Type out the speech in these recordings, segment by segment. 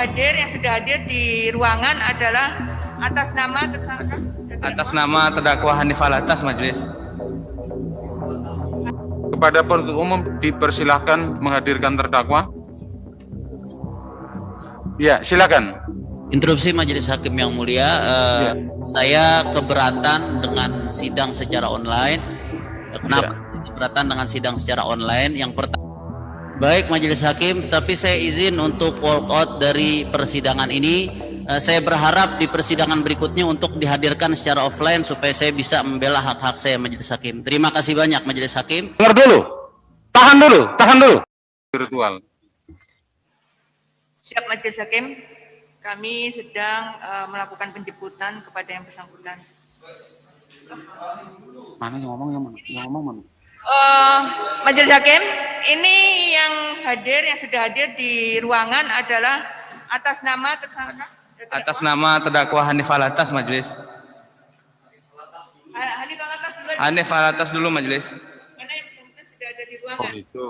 yang sudah hadir di ruangan adalah atas nama terdakwa Hanif Alatas, majelis. Kepada penuntut umum dipersilahkan menghadirkan terdakwa. Ya, silakan. Interupsi Majelis Hakim yang mulia, saya keberatan dengan sidang secara online. Kenapa keberatan dengan sidang secara online? Yang pertama, baik Majelis Hakim, tapi saya izin untuk walk out dari persidangan ini. Saya berharap di persidangan berikutnya untuk dihadirkan secara offline supaya saya bisa membela hak-hak saya, Majelis Hakim. Terima kasih banyak Majelis Hakim. Dengar dulu. Tahan dulu. Virtual. Siap Majelis Hakim, kami sedang melakukan penjemputan kepada yang bersangkutan. Mana yang ngomong mana? Majelis Hakim, ini yang sudah hadir di ruangan adalah atas nama terdakwa Hanif Alatas, majelis. Hanif Alatas dulu, majelis. Karena yang bersangkutan sudah ada di ruangan. Oh itu.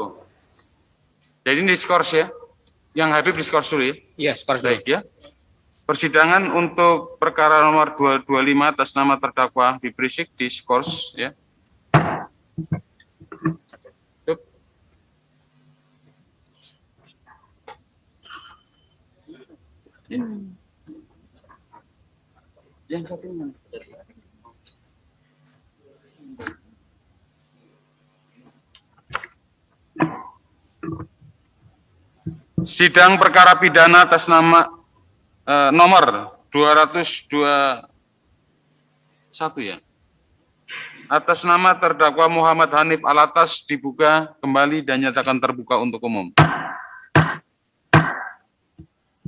Jadi ini diskors ya. Yang Habib diskors dulu ya. Iya, seperti Baik ya. Persidangan untuk perkara nomor 225 atas nama terdakwa Habib Rizik diskors ya. Yang satu ini. Sidang perkara pidana atas nama nomor 221 ya. Atas nama terdakwa Muhammad Hanif Alatas dibuka kembali dan nyatakan terbuka untuk umum.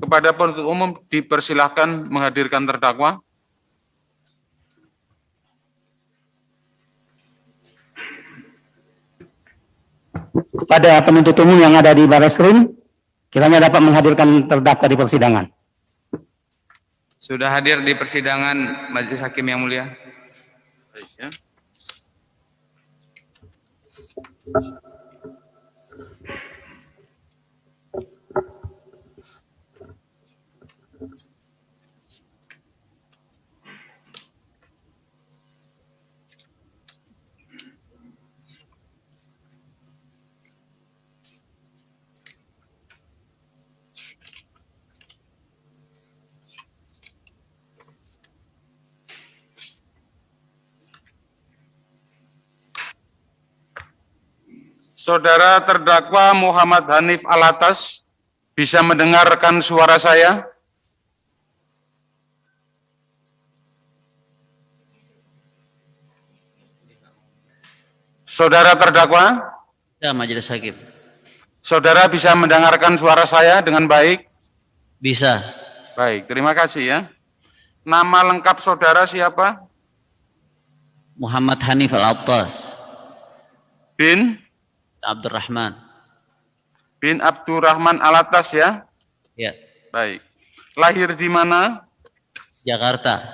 Kepada penuntut umum dipersilahkan menghadirkan terdakwa. Kepada penuntut umum yang ada di Barreskrim, kiranya dapat menghadirkan terdakwa di persidangan. Sudah hadir di persidangan Majelis Hakim yang mulia. Baik, ya. Saudara terdakwa Muhammad Hanif Alatas, bisa mendengarkan suara saya? Saudara terdakwa? Ya, Majelis Hakim. Saudara bisa mendengarkan suara saya dengan baik? Bisa. Baik, terima kasih ya. Nama lengkap saudara siapa? Muhammad Hanif Alatas Bin Abdurrahman. Bin Abdurrahman Alatas ya? Ya. Baik. Lahir di mana? Jakarta.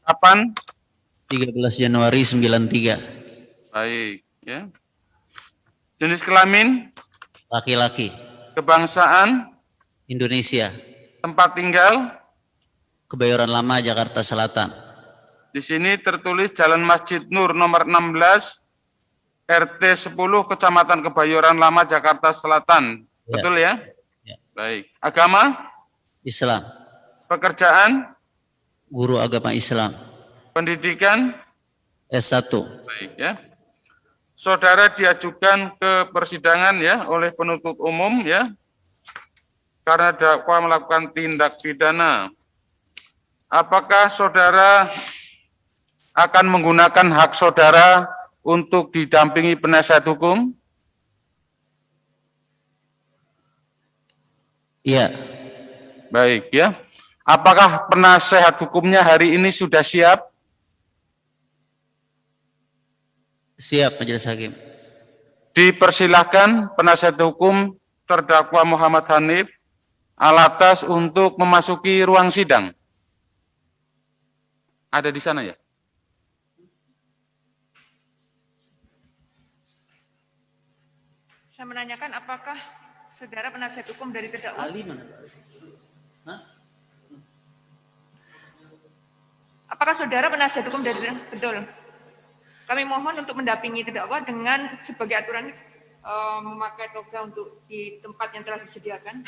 Kapan? 13 Januari 93. Baik, ya. Jenis kelamin? Laki-laki. Kebangsaan? Indonesia. Tempat tinggal? Kebayoran Lama, Jakarta Selatan. Di sini tertulis Jalan Masjid Nur nomor 16 RT 10 Kecamatan Kebayoran Lama Jakarta Selatan. Ya. Betul ya? Ya. Baik. Agama? Islam. Pekerjaan? Guru agama Islam. Pendidikan? S1. Baik ya. Saudara diajukan ke persidangan ya oleh penuntut umum ya. Karena dakwa melakukan tindak pidana. Apakah saudara akan menggunakan hak saudara untuk didampingi penasihat hukum? Iya. Baik ya. Apakah penasihat hukumnya hari ini sudah siap? Siap, Majelis Hakim. Dipersilahkan penasihat hukum terdakwa Muhammad Hanif Alatas untuk memasuki ruang sidang. Ada di sana ya? Saya menanyakan apakah saudara penasihat hukum dari terdakwa? Ali mana? Hah? Apakah saudara penasihat hukum dari terdakwa? Betul. Kami mohon untuk mendampingi terdakwa dengan sebagai aturan memakai toga untuk di tempat yang telah disediakan.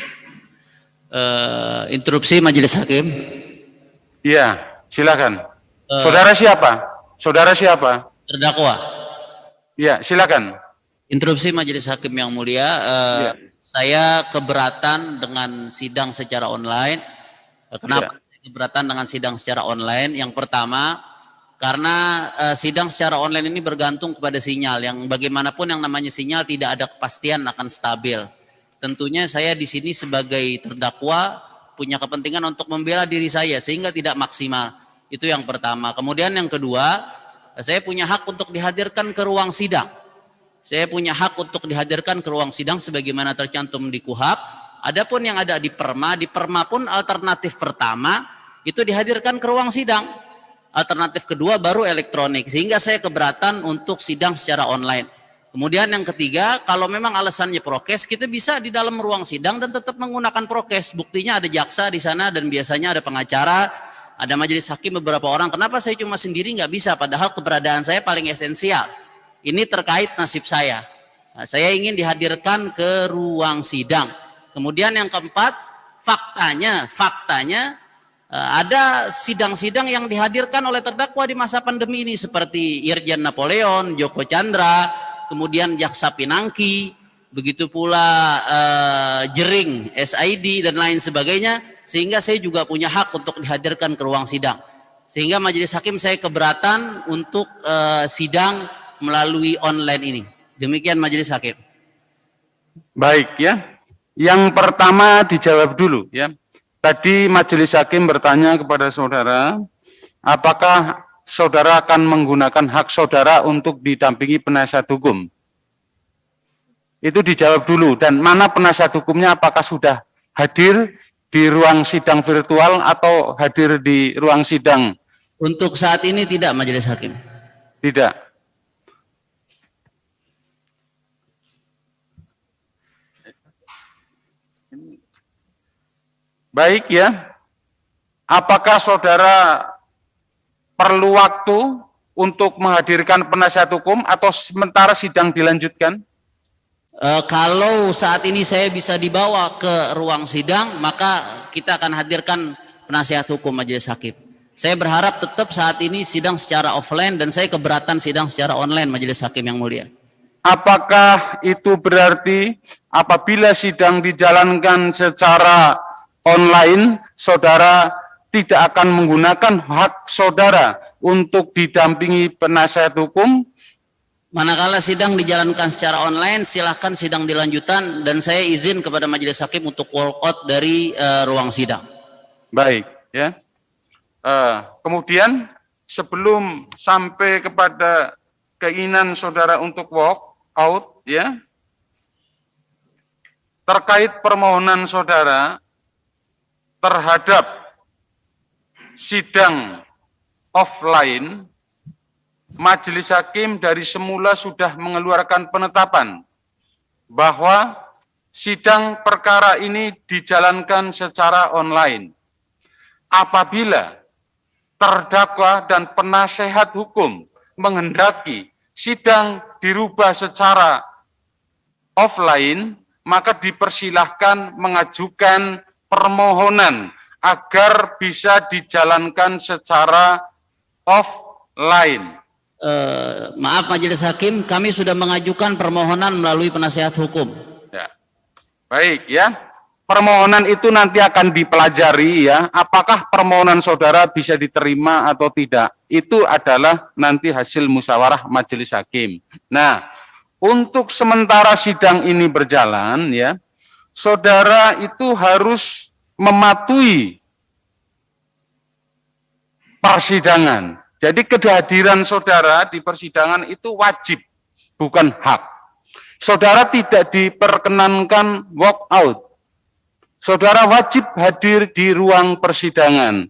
Interupsi Majelis Hakim. Iya, silakan. Saudara siapa? Saudara siapa? Terdakwa. Iya, silakan. Interupsi Majelis Hakim yang mulia, saya keberatan dengan sidang secara online. Kenapa saya keberatan dengan sidang secara online? Yang pertama, karena sidang secara online ini bergantung kepada sinyal. Yang bagaimanapun yang namanya sinyal tidak ada kepastian akan stabil. Tentunya saya di sini sebagai terdakwa punya kepentingan untuk membela diri saya sehingga tidak maksimal. Itu yang pertama. Kemudian yang kedua, saya punya hak untuk dihadirkan ke ruang sidang. Saya punya hak untuk dihadirkan ke ruang sidang sebagaimana tercantum di KUHAP. Adapun yang ada di Perma pun alternatif pertama itu dihadirkan ke ruang sidang. Alternatif kedua baru elektronik. Sehingga saya keberatan untuk sidang secara online. Kemudian yang ketiga, kalau memang alasannya prokes, kita bisa di dalam ruang sidang dan tetap menggunakan prokes. Buktinya ada jaksa di sana dan biasanya ada pengacara, ada majelis hakim beberapa orang. Kenapa saya cuma sendiri nggak bisa? Padahal keberadaan saya paling esensial. Ini terkait nasib saya. Nah, saya ingin dihadirkan ke ruang sidang. Kemudian yang keempat, faktanya ada sidang-sidang yang dihadirkan oleh terdakwa di masa pandemi ini seperti Irjen Napoleon, Joko Chandra, kemudian Jaksa Pinangki, begitu pula Jering, SID dan lain sebagainya, sehingga saya juga punya hak untuk dihadirkan ke ruang sidang. Sehingga majelis hakim saya keberatan untuk sidang melalui online ini. Demikian majelis hakim. Baik ya. Yang pertama dijawab dulu ya. Tadi majelis hakim bertanya kepada saudara, apakah saudara akan menggunakan hak saudara untuk didampingi penasihat hukum? Itu dijawab dulu. Dan mana penasihat hukumnya, apakah sudah hadir di ruang sidang virtual atau hadir di ruang sidang? Untuk saat ini tidak majelis hakim. Tidak. Baik ya. Apakah saudara perlu waktu untuk menghadirkan penasihat hukum atau sementara sidang dilanjutkan? Kalau saat ini saya bisa dibawa ke ruang sidang, maka kita akan hadirkan penasihat hukum majelis hakim. Saya berharap tetap saat ini sidang secara offline dan saya keberatan sidang secara online majelis hakim yang mulia. Apakah itu berarti apabila sidang dijalankan secara online, saudara tidak akan menggunakan hak saudara untuk didampingi penasihat hukum? Manakala sidang dijalankan secara online, silahkan sidang dilanjutan dan saya izin kepada majelis hakim untuk walk out dari ruang sidang. Baik, ya. Kemudian sebelum sampai kepada keinginan saudara untuk walk out, ya, terkait permohonan saudara terhadap sidang offline, majelis hakim dari semula sudah mengeluarkan penetapan bahwa sidang perkara ini dijalankan secara online. Apabila terdakwa dan penasehat hukum menghendaki sidang dirubah secara offline, maka dipersilahkan mengajukan permohonan agar bisa dijalankan secara offline. Maaf majelis hakim, kami sudah mengajukan permohonan melalui penasehat hukum. Ya. Baik ya, permohonan itu nanti akan dipelajari ya, apakah permohonan saudara bisa diterima atau tidak. Itu adalah nanti hasil musyawarah majelis hakim. Nah, untuk sementara sidang ini berjalan ya, saudara itu harus mematuhi persidangan. Jadi kehadiran saudara di persidangan itu wajib, bukan hak. Saudara tidak diperkenankan walk out. Saudara wajib hadir di ruang persidangan.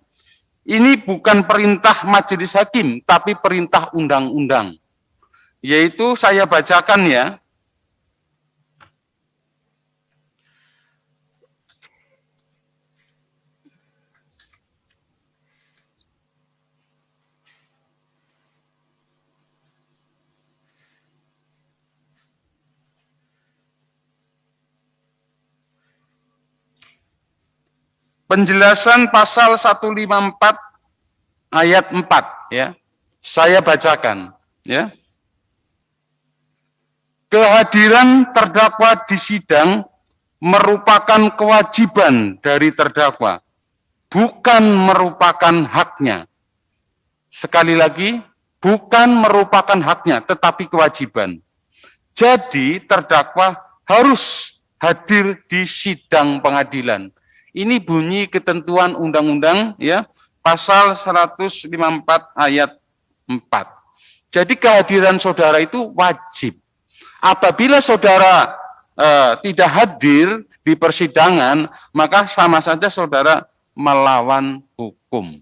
Ini bukan perintah majelis hakim, tapi perintah undang-undang. Yaitu saya bacakan ya. penjelasan pasal 154 ayat 4 ya. Saya bacakan ya. Kehadiran terdakwa di sidang merupakan kewajiban dari terdakwa, bukan merupakan haknya. Sekali lagi, bukan merupakan haknya, tetapi kewajiban. Jadi terdakwa harus hadir di sidang pengadilan. Ini bunyi ketentuan undang-undang ya, pasal 154 ayat 4. Jadi kehadiran saudara itu wajib. Apabila saudara tidak hadir di persidangan, maka sama saja saudara melawan hukum.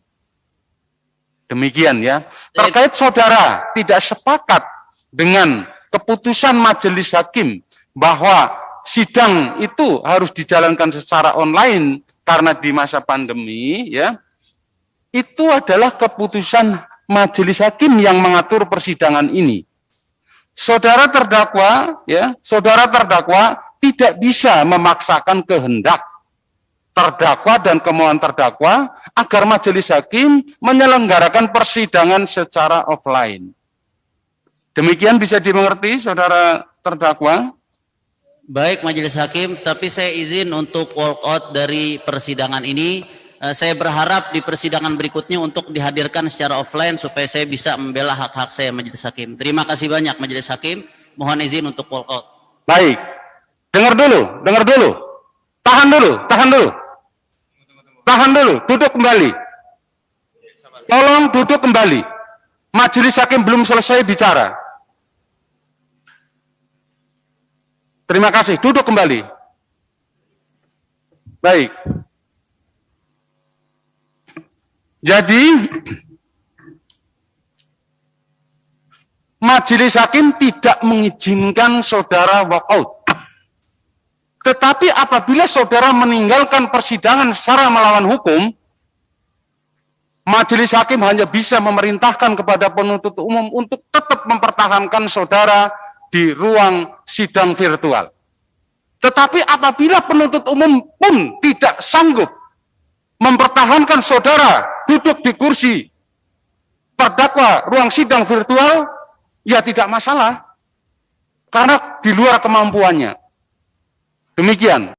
Demikian ya. Terkait saudara tidak sepakat dengan keputusan majelis hakim bahwa sidang itu harus dijalankan secara online karena di masa pandemi ya, itu adalah keputusan majelis hakim yang mengatur persidangan ini. Saudara terdakwa tidak bisa memaksakan kehendak terdakwa dan kemauan terdakwa agar majelis hakim menyelenggarakan persidangan secara offline. Demikian bisa dimengerti saudara terdakwa? Baik majelis hakim, tapi saya izin untuk walk out dari persidangan ini. Saya berharap di persidangan berikutnya untuk dihadirkan secara offline supaya saya bisa membela hak-hak saya majelis hakim. Terima kasih banyak majelis hakim. Mohon izin untuk walk out. Baik. Dengar dulu. Tahan dulu, duduk kembali. Tolong duduk kembali. Majelis hakim belum selesai bicara. Terima kasih, duduk kembali. Baik. Jadi, majelis hakim tidak mengizinkan saudara walk out. Tetapi apabila saudara meninggalkan persidangan secara melawan hukum, majelis hakim hanya bisa memerintahkan kepada penuntut umum untuk tetap mempertahankan saudara di ruang sidang virtual. Tetapi apabila penuntut umum pun tidak sanggup mempertahankan saudara duduk di kursi terdakwa ruang sidang virtual, ya tidak masalah. Karena di luar kemampuannya. Demikian.